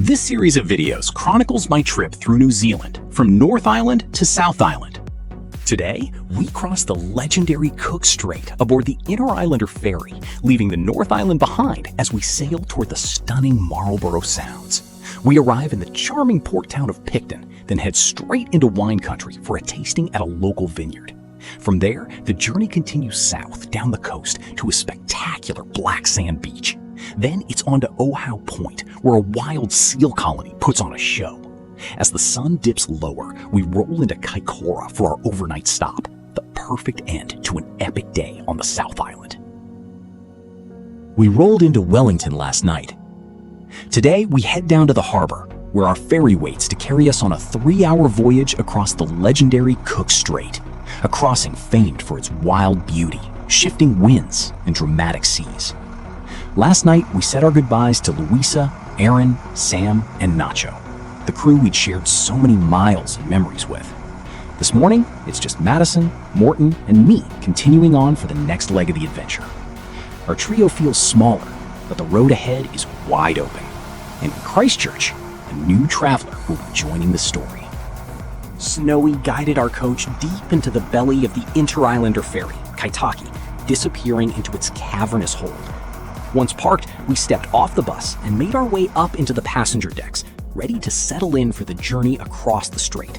This series of videos chronicles my trip through New Zealand, from North Island to South Island. Today, we cross the legendary Cook Strait aboard the Interislander Ferry, leaving the North Island behind as we sail toward the stunning Marlborough Sounds. We arrive in the charming port town of Picton, then head straight into wine country for a tasting at a local vineyard. From there, the journey continues south down the coast to a spectacular black sand beach. Then it's on to Ōhau Point, where a wild seal colony puts on a show. As the sun dips lower, we roll into Kaikoura for our overnight stop, the perfect end to an epic day on the South Island. We rolled into Wellington last night. Today, we head down to the harbor, where our ferry waits to carry us on a 3-hour voyage across the legendary Cook Strait, a crossing famed for its wild beauty, shifting winds, and dramatic seas. Last night, we said our goodbyes to Louisa, Aaron, Sam, and Nacho, the crew we'd shared so many miles and memories with. This morning, it's just Madison, Morton, and me continuing on for the next leg of the adventure. Our trio feels smaller, but the road ahead is wide open. And in Christchurch, a new traveler will be joining the story. Snowy guided our coach deep into the belly of the Interislander Ferry, Kaitaki, disappearing into its cavernous hold. Once parked, we stepped off the bus and made our way up into the passenger decks, ready to settle in for the journey across the strait.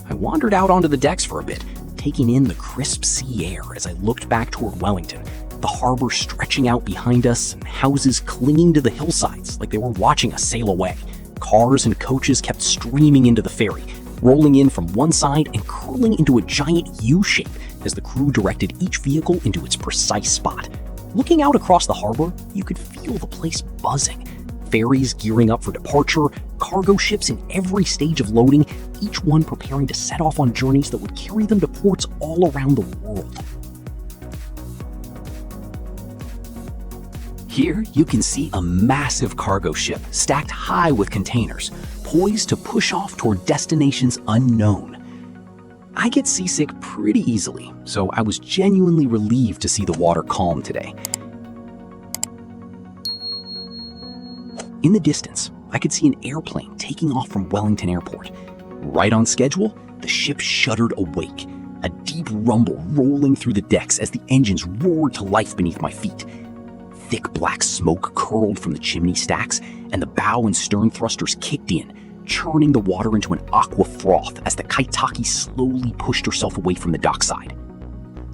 I wandered out onto the decks for a bit, taking in the crisp sea air as I looked back toward Wellington, the harbor stretching out behind us and houses clinging to the hillsides like they were watching us sail away. Cars and coaches kept streaming into the ferry, rolling in from one side and curling into a giant U-shape as the crew directed each vehicle into its precise spot. Looking out across the harbor, you could feel the place buzzing. Ferries gearing up for departure, cargo ships in every stage of loading, each one preparing to set off on journeys that would carry them to ports all around the world. Here, you can see a massive cargo ship stacked high with containers, poised to push off toward destinations unknown. I get seasick pretty easily, so I was genuinely relieved to see the water calm today. In the distance, I could see an airplane taking off from Wellington Airport. Right on schedule, the ship shuddered awake, a deep rumble rolling through the decks as the engines roared to life beneath my feet. Thick black smoke curled from the chimney stacks, and the bow and stern thrusters kicked in, churning the water into an aqua froth as the Kaitaki slowly pushed herself away from the dockside.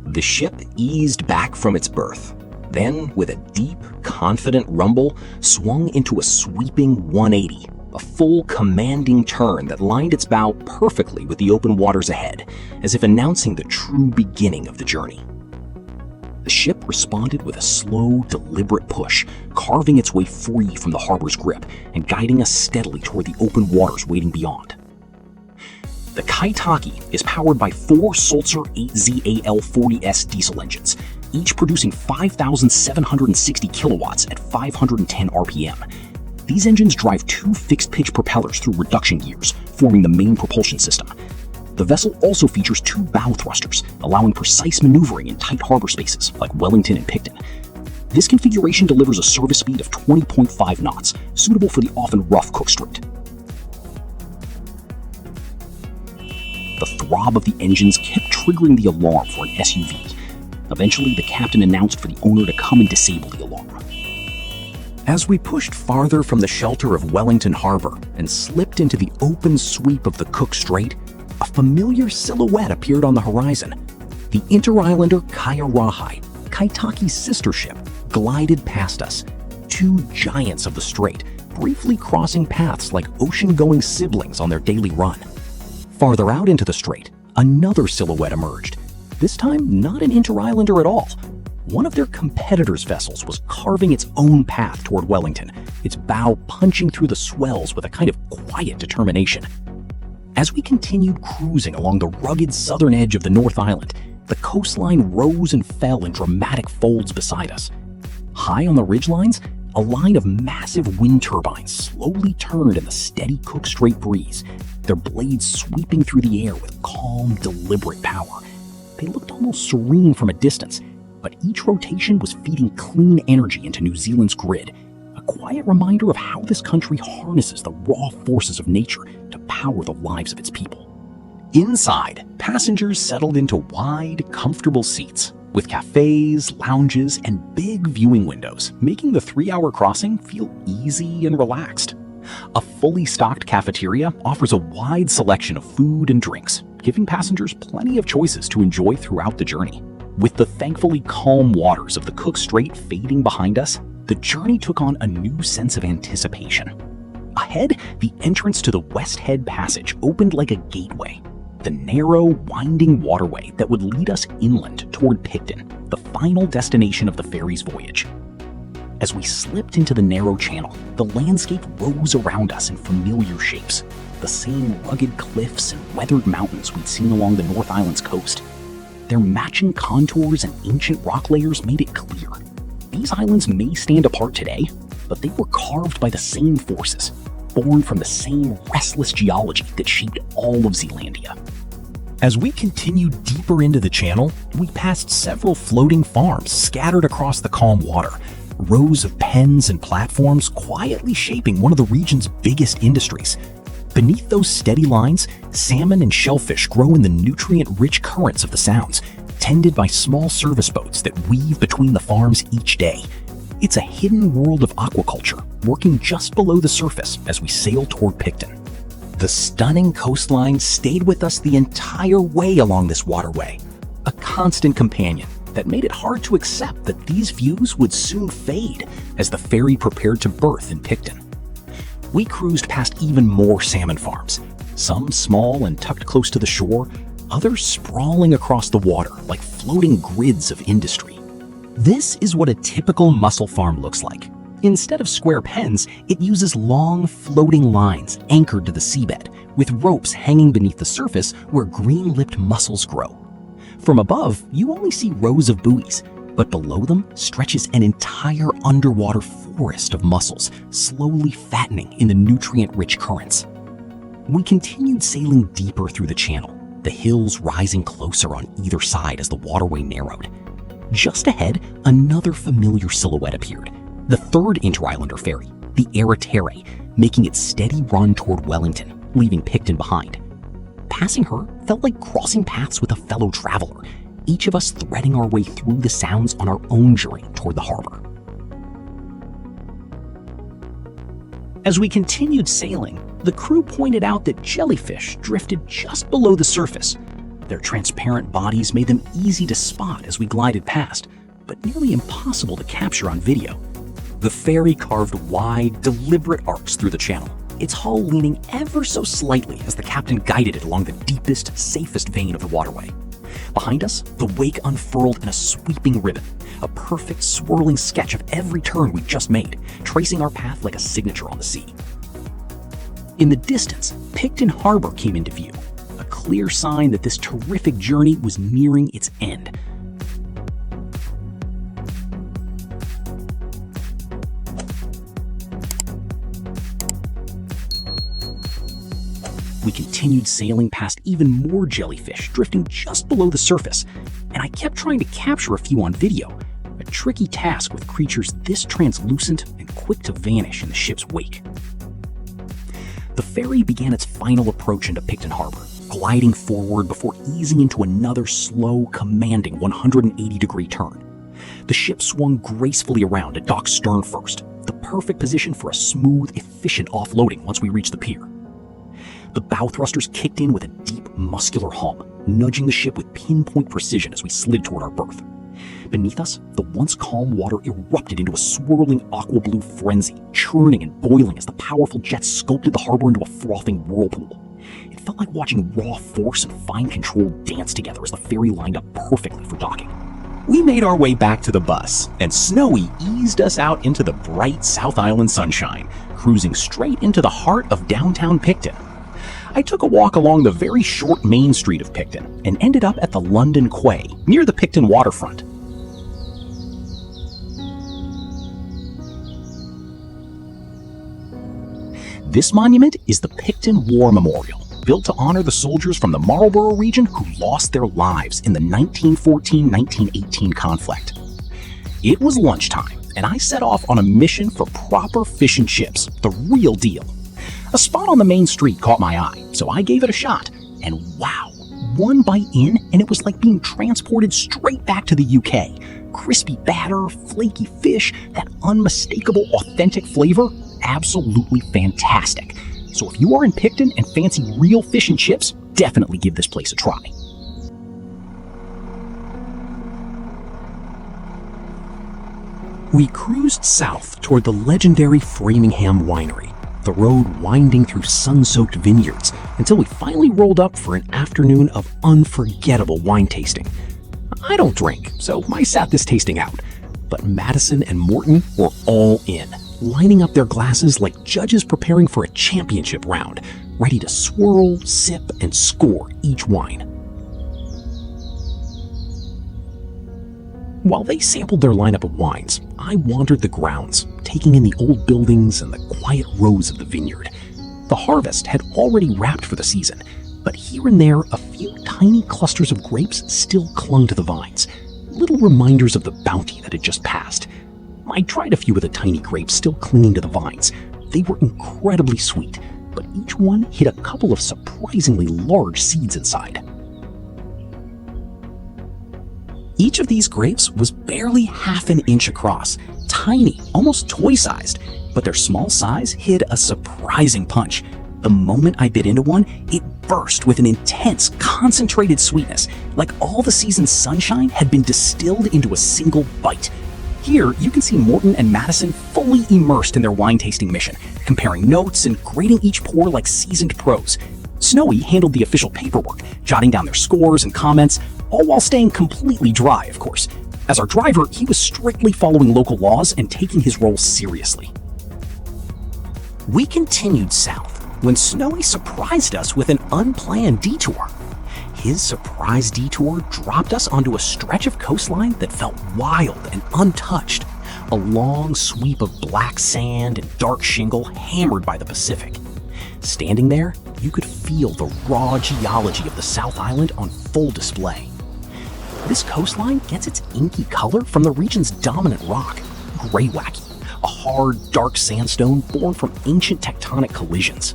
The ship eased back from its berth, then, with a deep, confident rumble, swung into a sweeping 180, a full commanding turn that lined its bow perfectly with the open waters ahead, as if announcing the true beginning of the journey. The ship responded with a slow, deliberate push, carving its way free from the harbor's grip and guiding us steadily toward the open waters waiting beyond. The Kaitaki is powered by 4 Sulzer 8ZAL40S diesel engines, each producing 5,760 kilowatts at 510 RPM. These engines drive 2 fixed-pitch propellers through reduction gears, forming the main propulsion system. The vessel also features 2 bow thrusters, allowing precise maneuvering in tight harbor spaces like Wellington and Picton. This configuration delivers a service speed of 20.5 knots, suitable for the often rough Cook Strait. The throb of the engines kept triggering the alarm for an SUV. Eventually, the captain announced for the owner to come and disable the alarm. As we pushed farther from the shelter of Wellington Harbor and slipped into the open sweep of the Cook Strait, a familiar silhouette appeared on the horizon. The Interislander Kaikoura, Kaitaki's sister ship, glided past us. 2 giants of the strait, briefly crossing paths like ocean-going siblings on their daily run. Farther out into the strait, another silhouette emerged. This time, not an Interislander at all. One of their competitors' vessels was carving its own path toward Wellington, its bow punching through the swells with a kind of quiet determination. As we continued cruising along the rugged southern edge of the North Island, the coastline rose and fell in dramatic folds beside us. High on the ridgelines, a line of massive wind turbines slowly turned in the steady Cook Strait breeze, their blades sweeping through the air with calm, deliberate power. They looked almost serene from a distance, but each rotation was feeding clean energy into New Zealand's grid, a quiet reminder of how this country harnesses the raw forces of nature to power the lives of its people. Inside, passengers settled into wide, comfortable seats, with cafes, lounges, and big viewing windows, making the 3-hour crossing feel easy and relaxed. A fully stocked cafeteria offers a wide selection of food and drinks, giving passengers plenty of choices to enjoy throughout the journey. With the thankfully calm waters of the Cook Strait fading behind us, the journey took on a new sense of anticipation. Ahead, the entrance to the West Head Passage opened like a gateway, the narrow, winding waterway that would lead us inland toward Picton, the final destination of the ferry's voyage. As we slipped into the narrow channel, the landscape rose around us in familiar shapes, the same rugged cliffs and weathered mountains we'd seen along the North Island's coast. Their matching contours and ancient rock layers made it clear. These islands may stand apart today, but they were carved by the same forces, born from the same restless geology that shaped all of Zealandia. As we continued deeper into the channel, we passed several floating farms scattered across the calm water, rows of pens and platforms quietly shaping one of the region's biggest industries. Beneath those steady lines, salmon and shellfish grow in the nutrient-rich currents of the sounds, tended by small service boats that weave between the farms each day. It's a hidden world of aquaculture, working just below the surface as we sail toward Picton. The stunning coastline stayed with us the entire way along this waterway, a constant companion that made it hard to accept that these views would soon fade as the ferry prepared to berth in Picton. We cruised past even more salmon farms, some small and tucked close to the shore, others sprawling across the water like floating grids of industry. This is what a typical mussel farm looks like. Instead of square pens, it uses long, floating lines anchored to the seabed, with ropes hanging beneath the surface where green-lipped mussels grow. From above, you only see rows of buoys, but below them stretches an entire underwater forest of mussels, slowly fattening in the nutrient-rich currents. We continued sailing deeper through the channel, the hills rising closer on either side as the waterway narrowed. Just ahead, another familiar silhouette appeared, the third Interislander ferry, the Ōhau, making its steady run toward Wellington, leaving Picton behind. Passing her felt like crossing paths with a fellow traveler, each of us threading our way through the sounds on our own journey toward the harbor. As we continued sailing, the crew pointed out that jellyfish drifted just below the surface. Their transparent bodies made them easy to spot as we glided past, but nearly impossible to capture on video. The ferry carved wide, deliberate arcs through the channel, its hull leaning ever so slightly as the captain guided it along the deepest, safest vein of the waterway. Behind us, the wake unfurled in a sweeping ribbon, a perfect swirling sketch of every turn we'd just made, tracing our path like a signature on the sea. In the distance, Picton Harbor came into view, a clear sign that this terrific journey was nearing its end. We continued sailing past even more jellyfish drifting just below the surface, and I kept trying to capture a few on video, a tricky task with creatures this translucent and quick to vanish in the ship's wake. The ferry began its final approach into Picton Harbor, gliding forward before easing into another slow, commanding 180-degree turn. The ship swung gracefully around to dock stern first, the perfect position for a smooth, efficient offloading once we reached the pier. The bow thrusters kicked in with a deep, muscular hum, nudging the ship with pinpoint precision as we slid toward our berth. Beneath us, the once calm water erupted into a swirling aqua-blue frenzy, churning and boiling as the powerful jets sculpted the harbor into a frothing whirlpool. It felt like watching raw force and fine control dance together as the ferry lined up perfectly for docking. We made our way back to the bus, and Snowy eased us out into the bright South Island sunshine, cruising straight into the heart of downtown Picton. I took a walk along the very short main street of Picton and ended up at the London Quay, near the Picton waterfront. This monument is the Picton War Memorial, built to honor the soldiers from the Marlborough region who lost their lives in the 1914-1918 conflict. It was lunchtime, and I set off on a mission for proper fish and chips, the real deal. A spot on the main street caught my eye, so I gave it a shot, and wow, one bite in and it was like being transported straight back to the UK. Crispy batter, flaky fish, that unmistakable authentic flavor, absolutely fantastic. So if you are in Picton and fancy real fish and chips, definitely give this place a try. We cruised south toward the legendary Framingham Winery, the road winding through sun-soaked vineyards until we finally rolled up for an afternoon of unforgettable wine tasting. I don't drink, so I sat this tasting out, but Madison and Morton were all in, lining up their glasses like judges preparing for a championship round, ready to swirl, sip, and score each wine. While they sampled their lineup of wines, I wandered the grounds, taking in the old buildings and the quiet rows of the vineyard. The harvest had already wrapped for the season, but here and there a few tiny clusters of grapes still clung to the vines, little reminders of the bounty that had just passed. I tried a few of the tiny grapes still clinging to the vines. They were incredibly sweet, but each one hid a couple of surprisingly large seeds inside. Each of these grapes was barely half an inch across, tiny, almost toy-sized, but their small size hid a surprising punch. The moment I bit into one, it burst with an intense, concentrated sweetness, like all the season's sunshine had been distilled into a single bite. Here, you can see Morton and Madison fully immersed in their wine-tasting mission, comparing notes and grading each pour like seasoned pros. Snowy handled the official paperwork, jotting down their scores and comments, all while staying completely dry, of course. As our driver, he was strictly following local laws and taking his role seriously. We continued south when Snowy surprised us with an unplanned detour. His surprise detour dropped us onto a stretch of coastline that felt wild and untouched, a long sweep of black sand and dark shingle hammered by the Pacific. Standing there, you could feel the raw geology of the South Island on full display. This coastline gets its inky color from the region's dominant rock, greywacke, a hard, dark sandstone born from ancient tectonic collisions.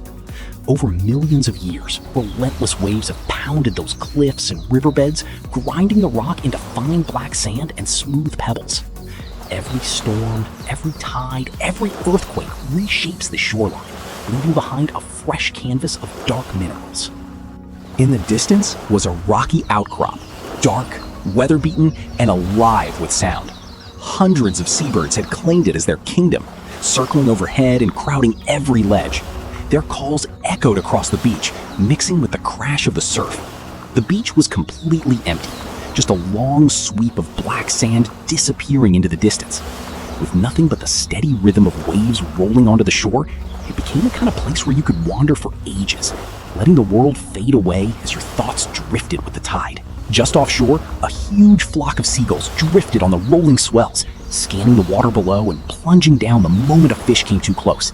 Over millions of years, relentless waves have pounded those cliffs and riverbeds, grinding the rock into fine black sand and smooth pebbles. Every storm, every tide, every earthquake reshapes the shoreline, leaving behind a fresh canvas of dark minerals. In the distance was a rocky outcrop, dark, weather-beaten, and alive with sound. Hundreds of seabirds had claimed it as their kingdom, circling overhead and crowding every ledge. Their calls echoed across the beach, mixing with the crash of the surf. The beach was completely empty, just a long sweep of black sand disappearing into the distance. With nothing but the steady rhythm of waves rolling onto the shore, it became the kind of place where you could wander for ages, letting the world fade away as your thoughts drifted with the tide. Just offshore, a huge flock of seagulls drifted on the rolling swells, scanning the water below and plunging down the moment a fish came too close.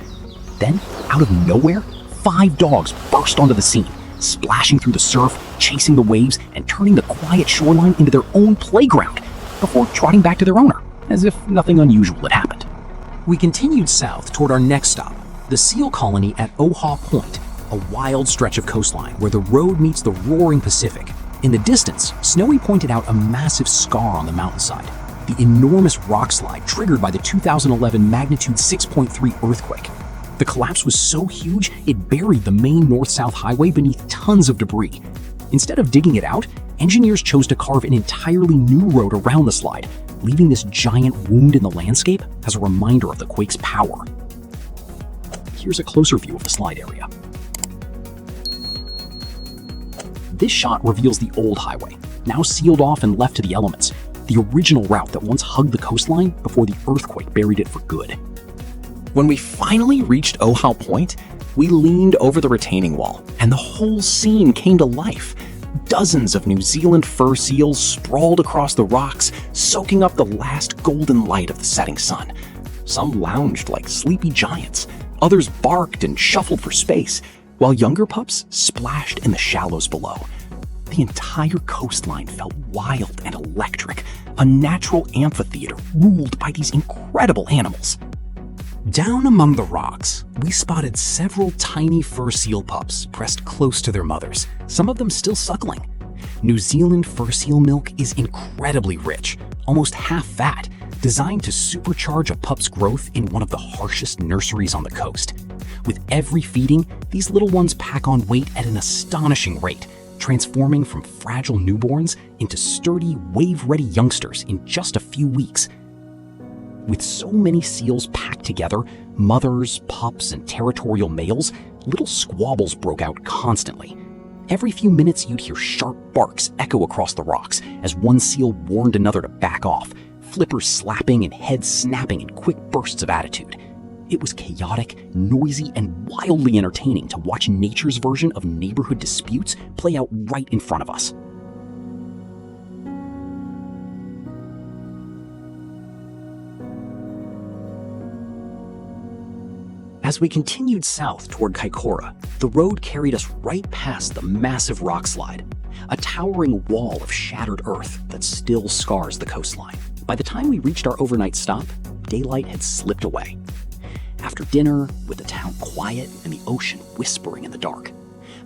Then, out of nowhere, 5 dogs burst onto the scene, splashing through the surf, chasing the waves, and turning the quiet shoreline into their own playground, before trotting back to their owner, as if nothing unusual had happened. We continued south toward our next stop, the seal colony at Ōhau Point, a wild stretch of coastline where the road meets the roaring Pacific. In the distance, Snowy pointed out a massive scar on the mountainside, the enormous rock slide triggered by the 2011 magnitude 6.3 earthquake. The collapse was so huge, it buried the main north-south highway beneath tons of debris. Instead of digging it out, engineers chose to carve an entirely new road around the slide, leaving this giant wound in the landscape as a reminder of the quake's power. Here's a closer view of the slide area. This shot reveals the old highway, now sealed off and left to the elements, the original route that once hugged the coastline before the earthquake buried it for good. When we finally reached Ohau Point, we leaned over the retaining wall, and the whole scene came to life. Dozens of New Zealand fur seals sprawled across the rocks, soaking up the last golden light of the setting sun. Some lounged like sleepy giants, others barked and shuffled for space, while younger pups splashed in the shallows below. The entire coastline felt wild and electric, a natural amphitheater ruled by these incredible animals. Down among the rocks, we spotted several tiny fur seal pups pressed close to their mothers, some of them still suckling. New Zealand fur seal milk is incredibly rich, almost half fat, designed to supercharge a pup's growth in one of the harshest nurseries on the coast. With every feeding, these little ones pack on weight at an astonishing rate, transforming from fragile newborns into sturdy, wave-ready youngsters in just a few weeks. With so many seals packed together, mothers, pups, and territorial males, little squabbles broke out constantly. Every few minutes you'd hear sharp barks echo across the rocks as one seal warned another to back off, flippers slapping and heads snapping in quick bursts of attitude. It was chaotic, noisy, and wildly entertaining to watch nature's version of neighborhood disputes play out right in front of us. As we continued south toward Kaikoura, the road carried us right past the massive rock slide, a towering wall of shattered earth that still scars the coastline. By the time we reached our overnight stop, daylight had slipped away. After dinner, with the town quiet and the ocean whispering in the dark,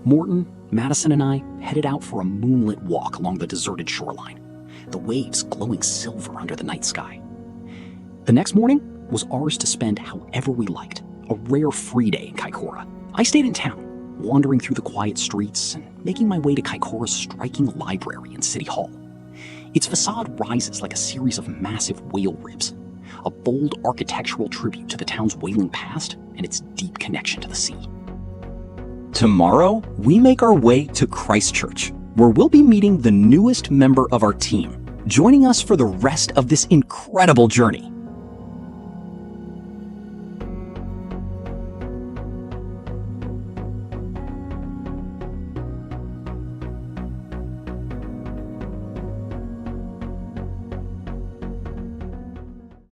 Morton, Madison, and I headed out for a moonlit walk along the deserted shoreline, the waves glowing silver under the night sky. The next morning was ours to spend however we liked, a rare free day in Kaikoura. I stayed in town, wandering through the quiet streets and making my way to Kaikoura's striking library and city hall. Its facade rises like a series of massive whale ribs, a bold architectural tribute to the town's whaling past and its deep connection to the sea. Tomorrow, we make our way to Christchurch, where we'll be meeting the newest member of our team, joining us for the rest of this incredible journey.